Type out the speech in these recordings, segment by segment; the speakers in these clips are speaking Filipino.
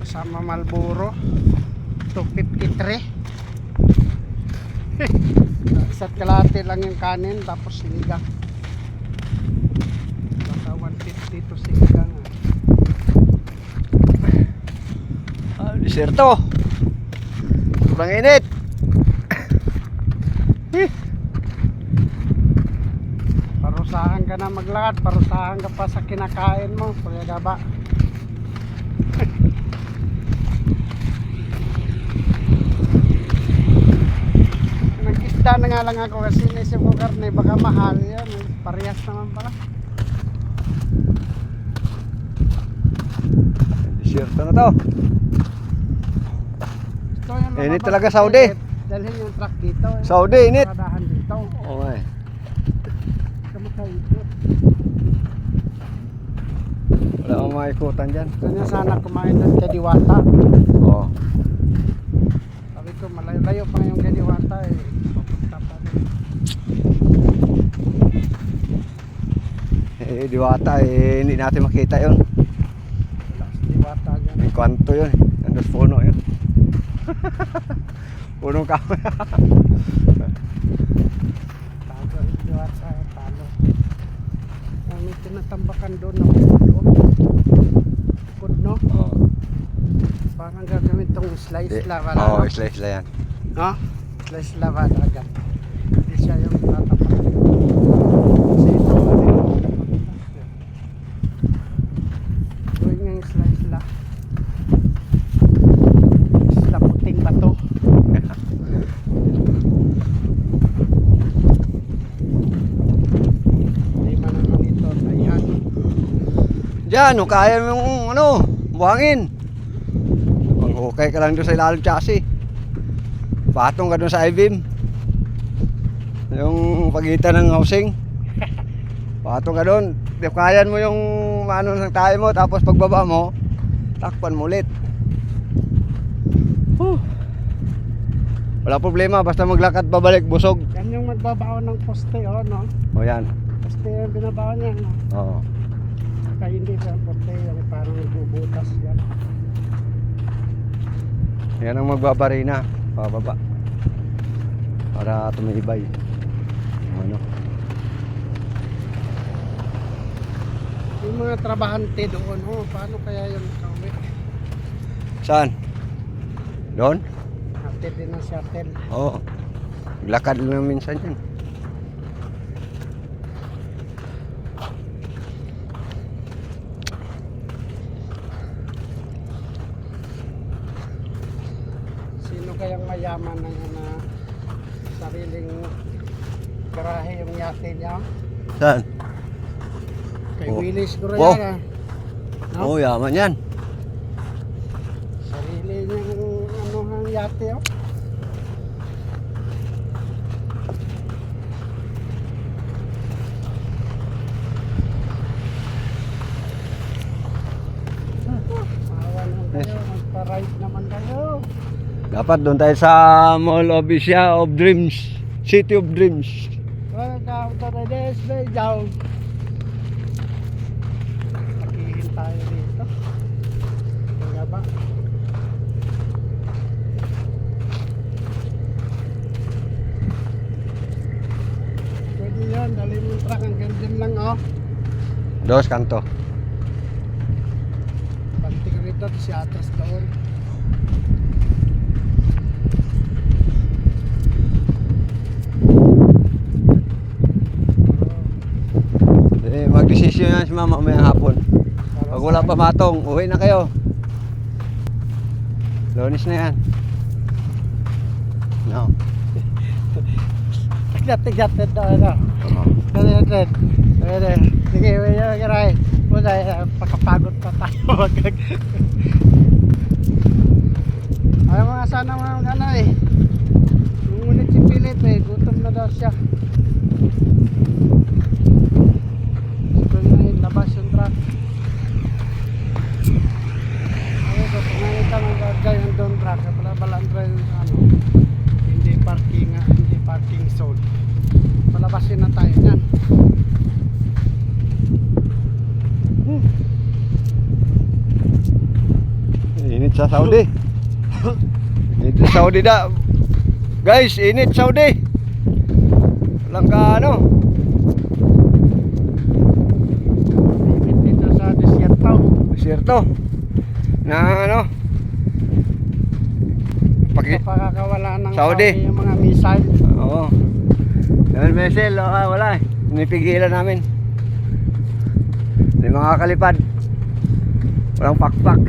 Kasama Marlboro 253. Isa't kalahati lang yung kanin, tapos sinigang. Baka 150 to sinigang. Desierto. Sobrang init. Parusahan ka na maglakad, parusahan ka pa sa kinakain mo, Kuya Gaba. Nag-isda na nga lang ako kasi naisip ko karne, baka mahal yan. Parehas naman pala. Desierto na to. Ito yung Init lumabas talaga, sa Saudi. init. Dalhin yung truck dito. Saudi, init. Paradahan dito. Okay. Kamakaikot. Wala akong maikutan dyan. Kanya sana kumain doon kay Diwata. Oo. Sabi ko malayo-layo pa yung kay Diwata eh. Papunta pa rin. Diwata hindi natin makita yun. Wala si Diwata dyan. May kwanto yun. Nandun puno yun. Punong kamera. Tago si Diwata. Talo. May tinatambakan doon na puno. Good no? Oo. Parang gagamit tong slice lava lang. Oo, no? slice lang yan. No? Slice lava agad. Hindi siya yung tatapakan. Kasi ito gawin nga yung slice la. Isla puting bato. Lima naman ito. Ayan. Diyan, kaya mo yung buhangin. Manghukay ka lang doon sa ilalim chassis. Patong ka doon sa I-beam. Yung pagitan ng housing. Patong ka doon. Kayan mo yung ano ng tayo mo, tapos pagbaba mo, takpan mo ulit. Wala problema, basta maglakad pabalik busog. Yan yung magbabaon ng poste, oh, no? O yan. Poste yung binabaon niya, no? Oo. Kaya hindi pa yung poste, yung parang nagbubutas yan. Yan ang magbabarina, pababa. Para tumibay. Ano? Yung mga trabahante doon, oh, paano kaya yung nakauwi? Saan? Doon? Hatid din ng shuttle. Oo. Maglakad lang minsan yan. Sino kayang mayaman na yan na sariling garahe yung yate niya? Saan? Kay Oh. Willis ko rin Oh. yan, ah. No? Oo, yaman yan. Sarili niya yung ano ang yate, oh. Maawa naman kayo, magpa-ride naman kayo. Dapat doon tayo sa Mall of Asia of Dreams. City of Dreams. Welcome to the Desbay Down. Pakihin tayo dito. Kaya ba? Pwede yan, dali mo yung truck hanggang dyan lang, oh. Dos kanto. Panting rito, si atras doon. Magdesisyon yan si mama mamayang hapon. Pag wala pa matong, uwi na kayo. Lunes na yan. No. Gat-gat doon, ano. Gat-gat. Sige, may garay. Muna, pakapagod pa tayo. Ay, mga sana mga ano eh. Ngunit si Philip eh, gutom na daw siya. Gusto niya ilabas yung truck. Ay, so pumayag ka ng gagay yung doon truck. Balandra yung ano. Hindi parking zone. Palabasin na tayo niyan. sa Saudi. Init sa Saudi da. Guys, init Saudi. Walang ka ano. Init dito sa desierto. Desierto. Na ano. Pag Pagkakawala ng Saudi. yung mga missile. Oo. Yan missile, wala eh. Pinipigilan namin. May mga kalipad. Walang pakpak.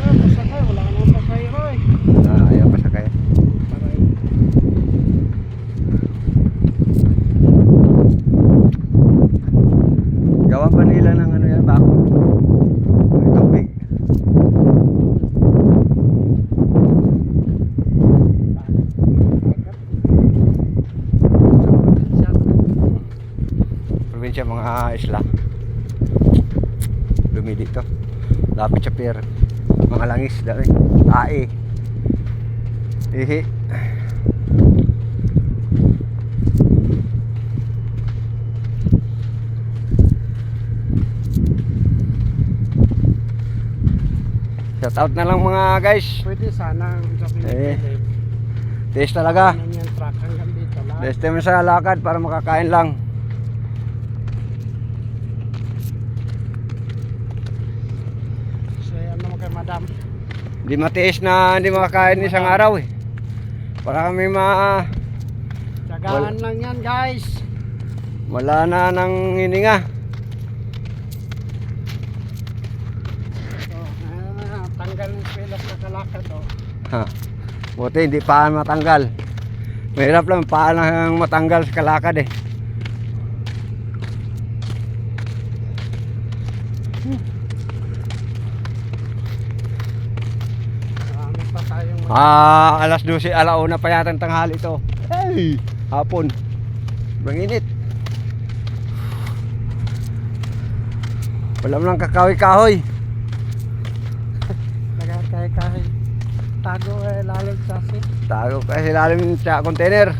Pasakay, wala ka naman pasayro eh. Ayaw pa sa kaya. Paray. Gawan pa nila ng ano yan, bako. May tubig. Probinsya mga isla. Dumi dito. Lapit sa pier. Mga langis dami. Tae. Ihi. Shout out na lang mga guys. Pwede sana sa Pilipinas. Taste talaga. Ano yung truck hanggang dito lang. Best time sa lakad para makakain lang. So ano mo kay madam. Hindi matiis na hindi makakain isang araw eh. Para kami Tsagaan lang yan guys. wala na nang hininga. So, tanggal ng swelas sa kalakad oh. Ha. Buti hindi pa matanggal. Mahirap lang paa lang matanggal sa kalakad eh. Marami pa tayong Alas 12, alauna pa yata ang tanghali ito. Hey, hapon. Sobrang init. Wala mo lang kakahoy-kahoy. nagkakay-kay. Tago lalim sa Tago kasi lalim sa container.